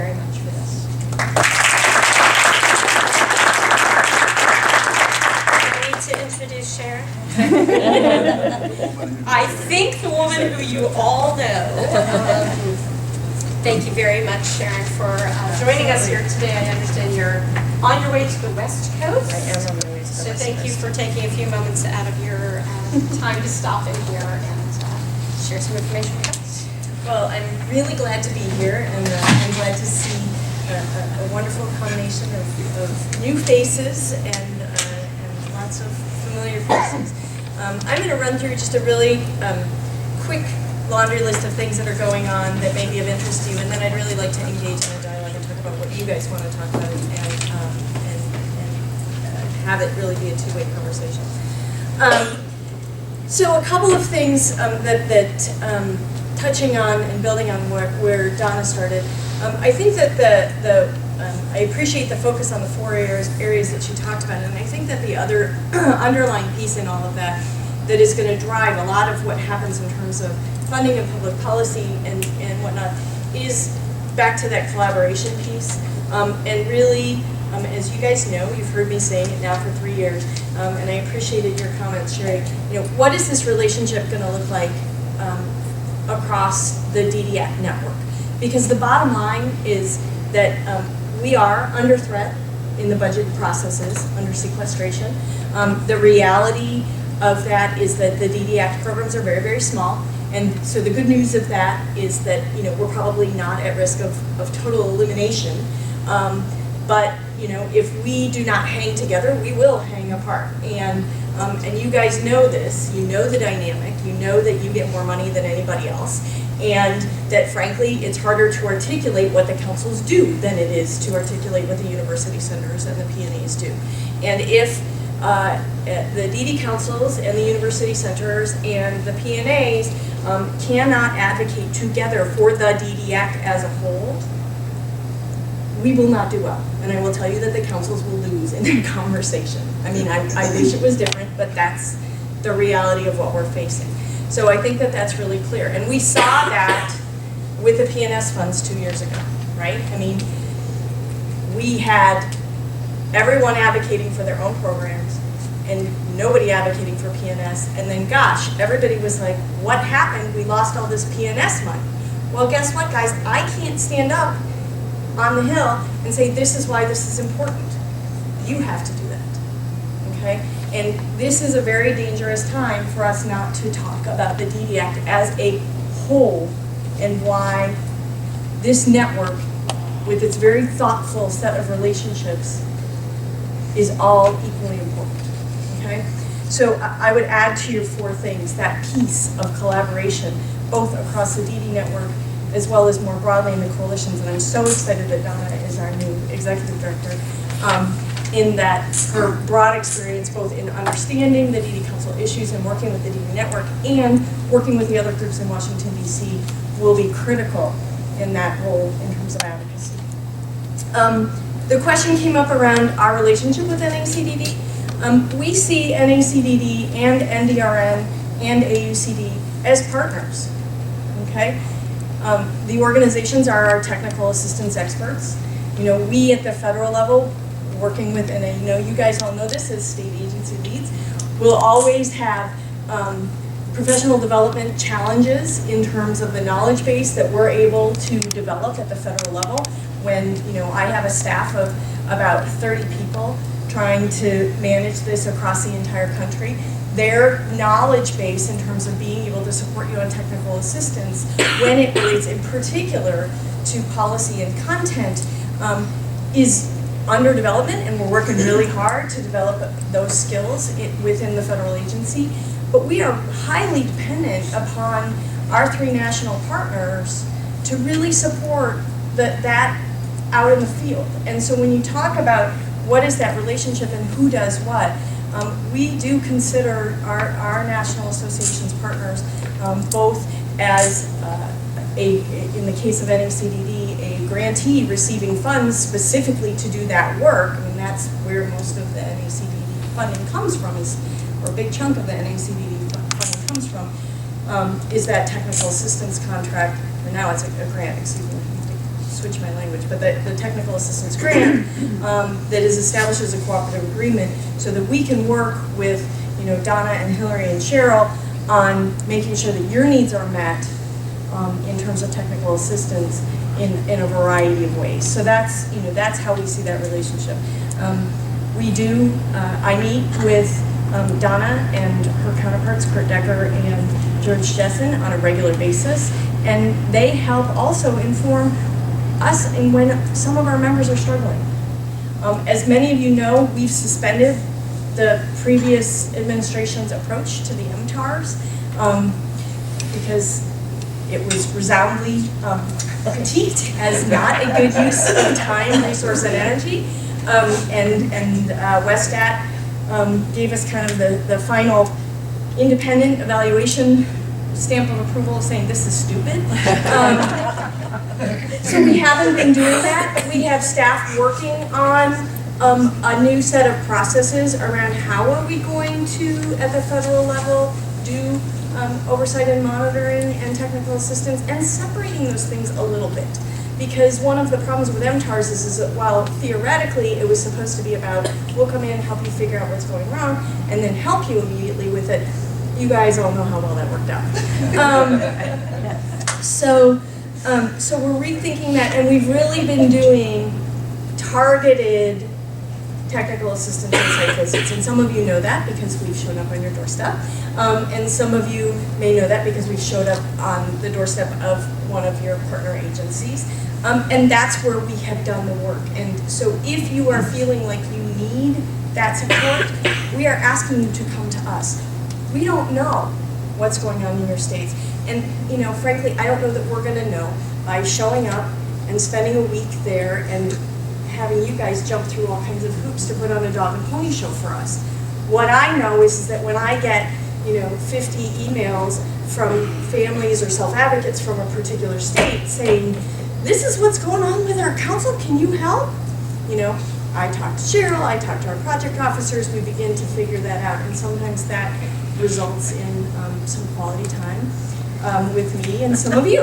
very much for this. I need to introduce Sharon. I think the woman who you all know. Thank you very much, Sharon, for joining us here today. I understand you're on your way to the West Coast. I am on my way to the So West thank you Coast. for taking a few moments out of your time to stop in here and share some information with us. Well, I'm really glad to be here, and I'm glad to see a wonderful combination of new faces and lots of familiar faces. I'm going to run through just a really quick laundry list of things that are going on that may be of interest to you, and then I'd really like to engage in a dialogue and talk about what you guys want to talk about and have it really be a two-way conversation. So a couple of things that touching on and building on where Donna started. I think that I appreciate the focus on the four areas that she talked about, and I think that the other underlying piece in all of that is going to drive a lot of what happens in terms of funding and public policy and whatnot is back to that collaboration piece. And really, as you guys know, you've heard me saying it now for 3 years, and I appreciated your comments, Sherry. What is this relationship going to look like across the DDAC network? Because the bottom line is that we are under threat in the budget processes under sequestration. The reality of that is that the DDAC programs are very, very small. And so the good news of that is that we're probably not at risk of total elimination. But if we do not hang together, we will hang apart. And you guys know this. You know the dynamic. You know that you get more money than anybody else, and that frankly, it's harder to articulate what the councils do than it is to articulate what the university centers and the PNAs do. And if the DD councils and the university centers and the PNAs cannot advocate together for the DDAC as a whole, we will not do well. And I will tell you that the councils will lose in that conversation. I mean, I wish it was different, but that's the reality of what we're facing. So I think that that's really clear. And we saw that with the PNS funds 2 years ago, right? I mean, we had everyone advocating for their own programs and nobody advocating for PNS. And then, gosh, everybody was like, what happened? We lost all this PNS money. Well, guess what, guys? I can't stand up on the Hill and say, this is why this is important. You have to do that, okay? And this is a very dangerous time for us not to talk about the DDAC as a whole and why this network, with its very thoughtful set of relationships, is all equally important, okay? So I would add to your four things, that piece of collaboration, both across the DD network as well as more broadly in the coalitions. And I'm so excited that Donna is our new executive director, in that her broad experience both in understanding the DD Council issues and working with the DD network and working with the other groups in Washington, D.C. will be critical in that role in terms of advocacy. The question came up around our relationship with NACDD. We see NACDD and NDRN and AUCD as partners, okay? The organizations are our technical assistance experts. We at the federal level, working with, and you guys all know this as state agency leads, will always have professional development challenges in terms of the knowledge base that we're able to develop at the federal level. When I have a staff of about 30 people trying to manage this across the entire country, their knowledge base in terms of being able to support you on technical assistance when it relates in particular to policy and content is under development, and we're working really hard to develop those skills within the federal agency. But we are highly dependent upon our three national partners to really support that out in the field. And so when you talk about what is that relationship and who does what, we do consider our national associations partners both as in the case of NACDD, a grantee receiving funds specifically to do that work. I mean, that's where most of the NACDD funding comes from, or a big chunk of the NACDD funding comes from, is that technical assistance contract, or now it's a grant, excuse me. switch my language, but the technical assistance grant that is established as a cooperative agreement so that we can work with, Donna and Hillary and Cheryl on making sure that your needs are met in terms of technical assistance in a variety of ways. So that's how we see that relationship. I meet with Donna and her counterparts, Kurt Decker and George Jessen, on a regular basis, and they help also inform us in when some of our members are struggling. As many of you know, we've suspended the previous administration's approach to the MTARs because it was resoundingly critiqued as not a good use of time, resource, and energy. Westat gave us kind of the final independent evaluation stamp of approval saying this is stupid. So we haven't been doing that. We have staff working on a new set of processes around how are we going to, at the federal level, do oversight and monitoring and technical assistance, and separating those things a little bit. Because one of the problems with MTARS is that while theoretically it was supposed to be about, we'll come in and help you figure out what's going wrong, and then help you immediately with it, you guys all know how well that worked out. So we're rethinking that, and we've really been doing targeted technical assistance and site visits, and some of you know that because we've shown up on your doorstep, and some of you may know that because we've showed up on the doorstep of one of your partner agencies, and that's where we have done the work. And so if you are feeling like you need that support, we are asking you to come to us. We don't know what's going on in your states, and frankly, I don't know that we're going to know by showing up and spending a week there and having you guys jump through all kinds of hoops to put on a dog and pony show for us. What I know is that when I get 50 emails from families or self-advocates from a particular state saying, this is what's going on with our council, can you help? I talk to Cheryl, I talk to our project officers, we begin to figure that out, and sometimes that results in some quality time with me and some of you.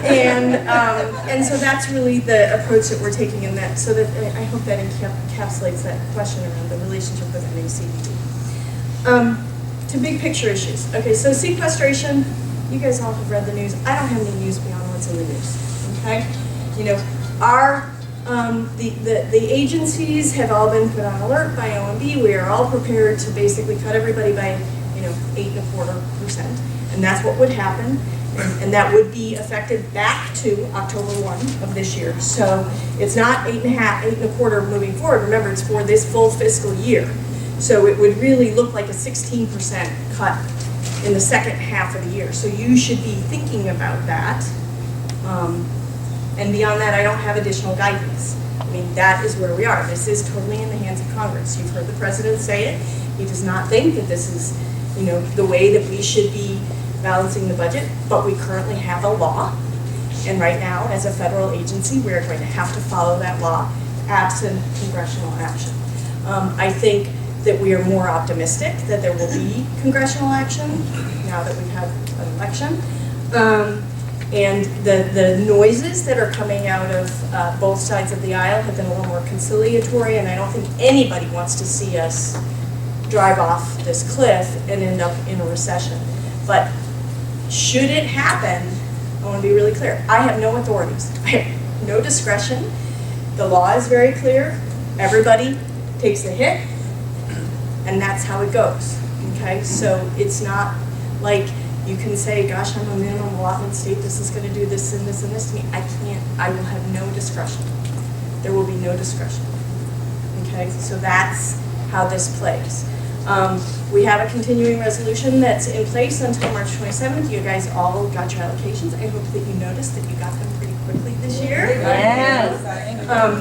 And so that's really the approach that we're taking in that, so that I hope that encapsulates that question around the relationship with NACDD. To big picture issues. Okay, so sequestration, you guys all have read the news. I don't have any news beyond what's in the news, okay? The agencies have all been put on alert by OMB. We are all prepared to basically cut everybody by 8.25%, and that's what would happen, and that would be effective back to October 1 of this year. So it's not 8.25 moving forward. Remember, it's for this full fiscal year. So it would really look like a 16% cut in the second half of the year. So you should be thinking about that. And beyond that, I don't have additional guidance. I mean, that is where we are. This is totally in the hands of Congress. You've heard the president say it. He does not think that this is, the way that we should be balancing the budget, but we currently have a law. And right now, as a federal agency, we're going to have to follow that law absent congressional action. I think that we are more optimistic that there will be congressional action now that we've had an election. And the noises that are coming out of both sides of the aisle have been a little more conciliatory, and I don't think anybody wants to see us drive off this cliff and end up in a recession. But should it happen, I want to be really clear, I have no authorities. I have no discretion. The law is very clear. Everybody takes a hit, and that's how it goes, okay? So it's not like you can say, gosh, I'm a minimum allotment state, this is going to do this and this and this to me. I can't, I will have no discretion. There will be no discretion, okay? So that's how this plays. We have a continuing resolution that's in place until March 27th. You guys all got your allocations. I hope that you noticed that you got them pretty quickly this year. Yes.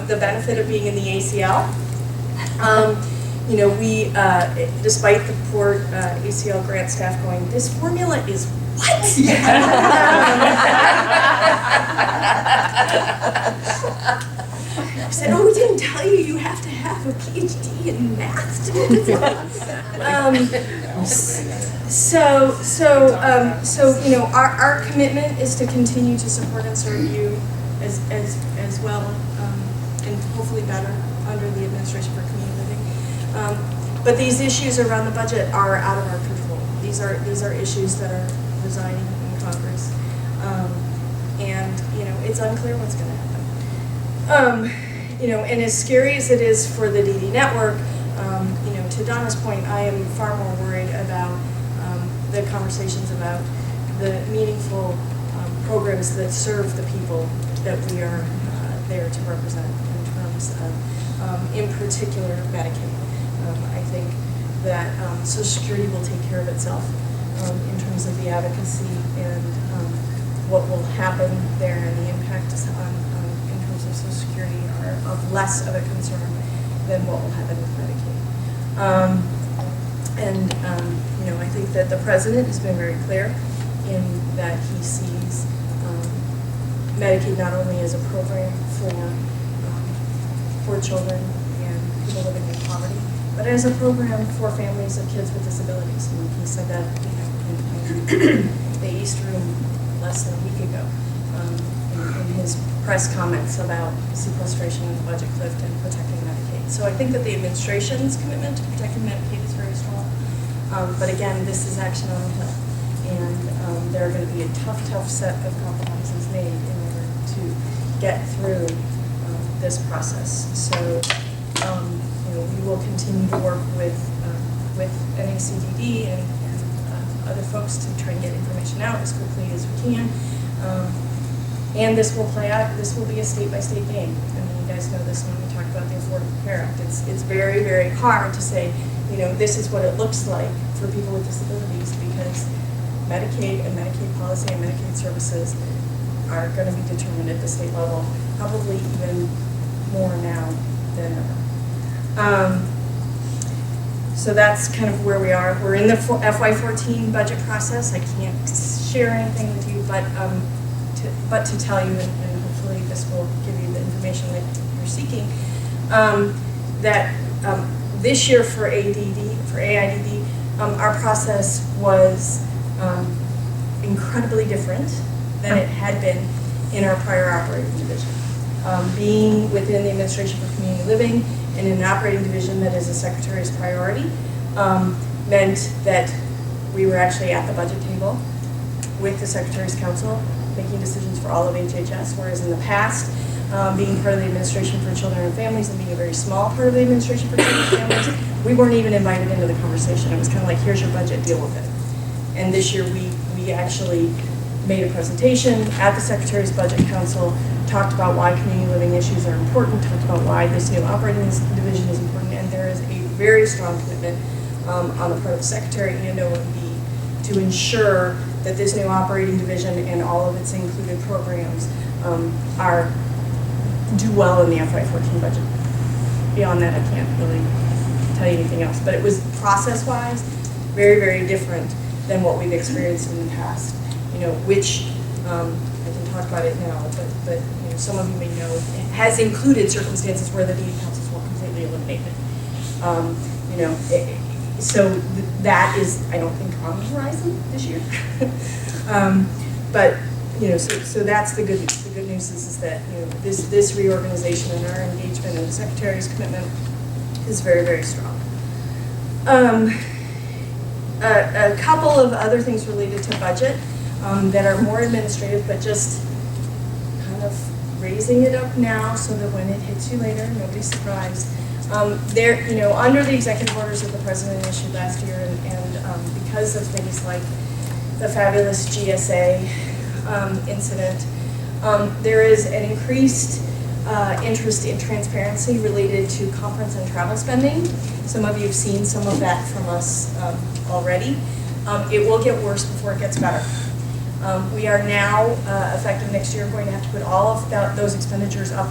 The benefit of being in the ACL. We, despite the poor ACL grant staff going, this formula is what? I said, oh, we didn't tell you you have to have a PhD in math to do this. Our commitment is to continue to support and serve you as well, and hopefully better under the administration for community living. But these issues around the budget are out of our control. These are issues that are residing in Congress, and it's unclear what's going to happen. And as scary as it is for the DD network, to Donna's point, I am far more worried about the conversations about the meaningful programs that serve the people that we are there to represent in terms of, in particular, Medicaid. I think that Social Security will take care of itself in terms of the advocacy and what will happen there, and the impact on in terms of Social Security are of less of a concern than what will happen with Medicaid. I think that the president has been very clear in that he sees Medicaid not only as a program for children and people living in poverty, but as a program for families of kids with disabilities. And he said that in the East Room less than a week ago in his press comments about sequestration and the budget cliff and protecting Medicaid. So I think that the administration's commitment to protecting Medicaid is very strong. But again, this is action on the Hill. And there are going to be a tough set of compromises made in order to get through this process. So we will continue to work with NACDD and other folks to try and get information out as quickly as we can. And this will play out. This will be a state-by-state game. I mean, you guys know this when we talk about the Affordable Care Act. It's very, very hard to say, this is what it looks like for people with disabilities, because Medicaid and Medicaid policy and Medicaid services are going to be determined at the state level, probably even more now than ever. So that's kind of where we are. We're in the FY14 budget process. I can't share anything with you, but to tell you, and hopefully this will give you the information that you're seeking, that this year for AIDD, our process was incredibly different than it had been in our prior operating division. Being within the Administration for Community Living and in an operating division that is a secretary's priority meant that we were actually at the budget table with the Secretary's Council making decisions for all of HHS, whereas in the past, being part of the Administration for Children and Families and being a very small part of the Administration for Children and Families, we weren't even invited into the conversation. It was kind of like, here's your budget, deal with it. And this year we actually made a presentation at the Secretary's Budget Council, talked about why community living issues are important, talked about why this new operating division is important, and there is a very strong commitment on the part of the Secretary and OMB to ensure that this new operating division and all of its included programs do well in the FY14 budget. Beyond that, I can't really tell you anything else. But it was process-wise very, very different than what we've experienced in the past. Which I can talk about it now, but some of you may know it has included circumstances where the DD councils were completely eliminated. So that is, I don't think, on the horizon this year. But so that's the good news. The good news is that this reorganization and our engagement and the Secretary's commitment is very, very strong. A couple of other things related to budget that are more administrative, but just kind of raising it up now so that when it hits you later, nobody's surprised. Under the executive orders that the president issued last year, and because of things like the fabulous GSA incident, there is an increased interest in transparency related to conference and travel spending. Some of you have seen some of that from us already. It will get worse before it gets better. We are now, effective next year, going to have to put all of those expenditures up